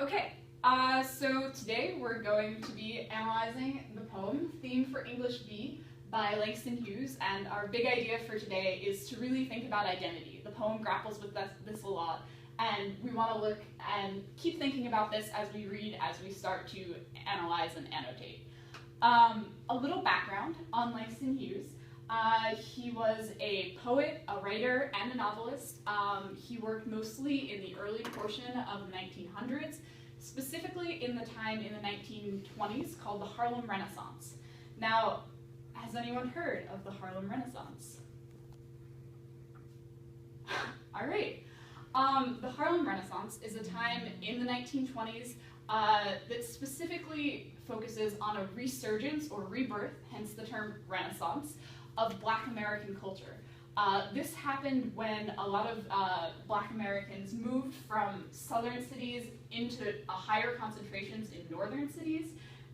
Okay, so today we're going to be analyzing the poem Theme for English B by Langston Hughes, and our big idea for today is to really think about identity. The poem grapples with this a lot, and we want to look and keep thinking about this as we read, as we start to analyze and annotate. A little background on Langston Hughes. He was a poet, a writer, and a novelist. He worked mostly in the early portion of the 1900s, specifically in the time in the 1920s called the Harlem Renaissance. Now, has anyone heard of the Harlem Renaissance? All right. The Harlem Renaissance is a time in the 1920s that specifically focuses on a resurgence or rebirth, hence the term Renaissance, of Black American culture. This happened when a lot of Black Americans moved from southern cities into higher concentrations in northern cities,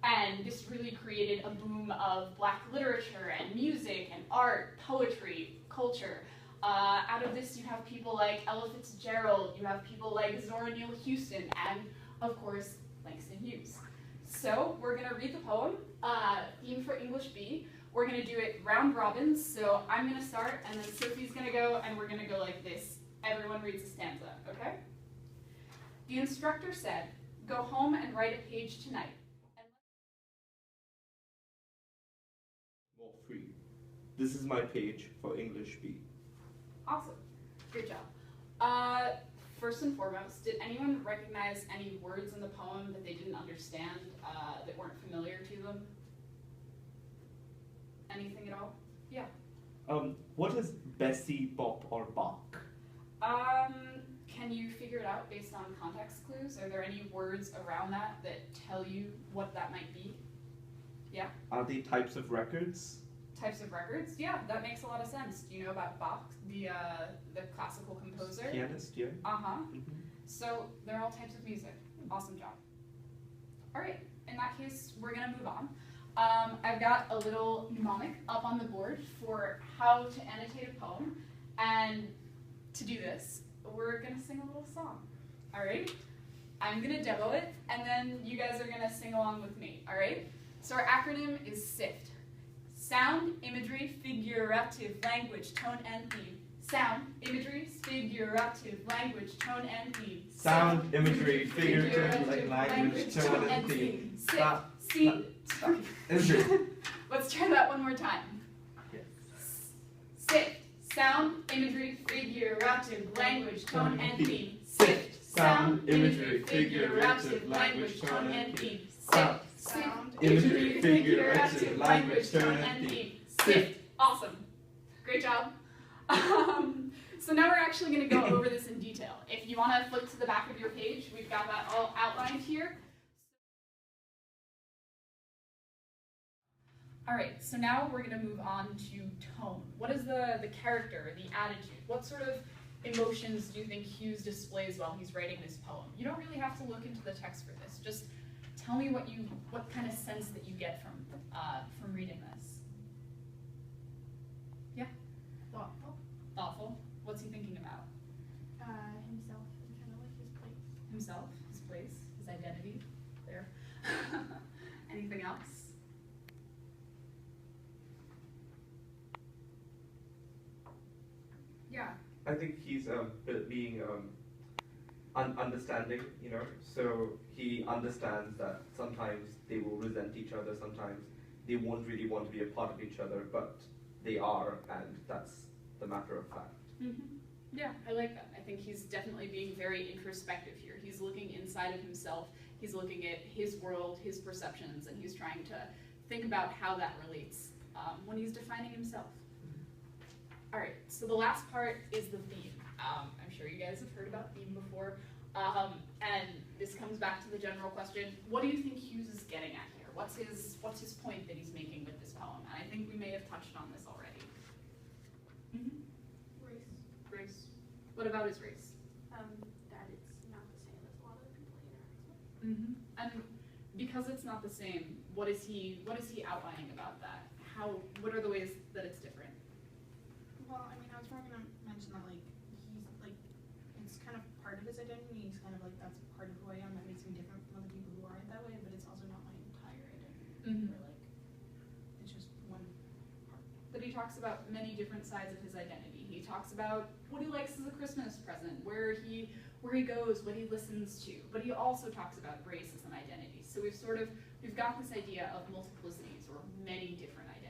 and this really created a boom of Black literature and music and art, poetry, culture. Out of this, you have people like Ella Fitzgerald, you have people like Zora Neale Hurston, and of course, Langston Hughes. So we're going to read the poem, Theme for English B. We're going to do it round robin, so I'm going to start, and then Sophie's going to go, and we're going to go like this. Everyone reads a stanza, okay? The instructor said, "Go home and write a page tonight." More free. This is my page for English B. Awesome. Good job. First and foremost, did anyone recognize any words in the poem that they didn't understand, that weren't familiar to them? Anything at all? Yeah. What is Bessie, Bop, or Bach? Can you figure it out based on context clues? Are there any words around that tell you what that might be? Yeah? Are they types of records? Types of records? Yeah, that makes a lot of sense. Do you know about Bach, the classical composer? Pianist, yeah. Uh-huh. Mm-hmm. So they're all types of music. Awesome job. All right, in that case, we're gonna move on. I've got a little mnemonic up on the board for how to annotate a poem, and to do this, we're gonna sing a little song. All right? I'm gonna demo it, and then you guys are gonna sing along with me. All right? So our acronym is SIFT. Sound, imagery, figurative, language, tone, and theme. Sound, imagery, figurative, language, tone, and theme. Sound, imagery, figurative, language, tone, and theme. Stop. See. Let's try that one more time. Yes. Sift. Sound, imagery, figurative, language, tone, and theme. Sift. Sound, imagery, figurative, language, tone, and theme. Sift. Sound, imagery, figurative, language, tone, and theme. Sift. Awesome. Great job. So now we're actually going to go over this in detail. If you want to flip to the back of your page, we've got that all outlined here. All right, so now we're going to move on to tone. What is the character, the attitude? What sort of emotions do you think Hughes displays while he's writing this poem? You don't really have to look into the text for this. Just tell me what kind of sense that you get from reading this. Yeah? Thoughtful. Thoughtful? What's he thinking about? Himself and kind of like his place. Himself, his place, his identity. There. Anything else? Yeah. I think he's being understanding, you know, so he understands that sometimes they will resent each other, sometimes they won't really want to be a part of each other, but they are, and that's the matter of fact. Mm-hmm. Yeah, I like that. I think he's definitely being very introspective here. He's looking inside of himself, he's looking at his world, his perceptions, and he's trying to think about how that relates when he's defining himself. All right, so the last part is the theme. I'm sure you guys have heard about theme before, and this comes back to the general question, what do you think Hughes is getting at here? What's his point that he's making with this poem? And I think we may have touched on this already. Mm-hmm. Race. Race. What about his race? That it's not the same as a lot of the people he interacts with. Mm-hmm. And because it's not the same, what is he outlining about that? What are the ways that it's different? Well, I mean, I was more going to mention that, like, he's, like, it's kind of part of his identity. He's kind of like, that's part of who I am. That makes me different talks about many different sides of his identity. He talks about what he likes as a Christmas present, where he goes, what he listens to, but he also talks about race as an identity. So we've got this idea of multiplicities or many different identities.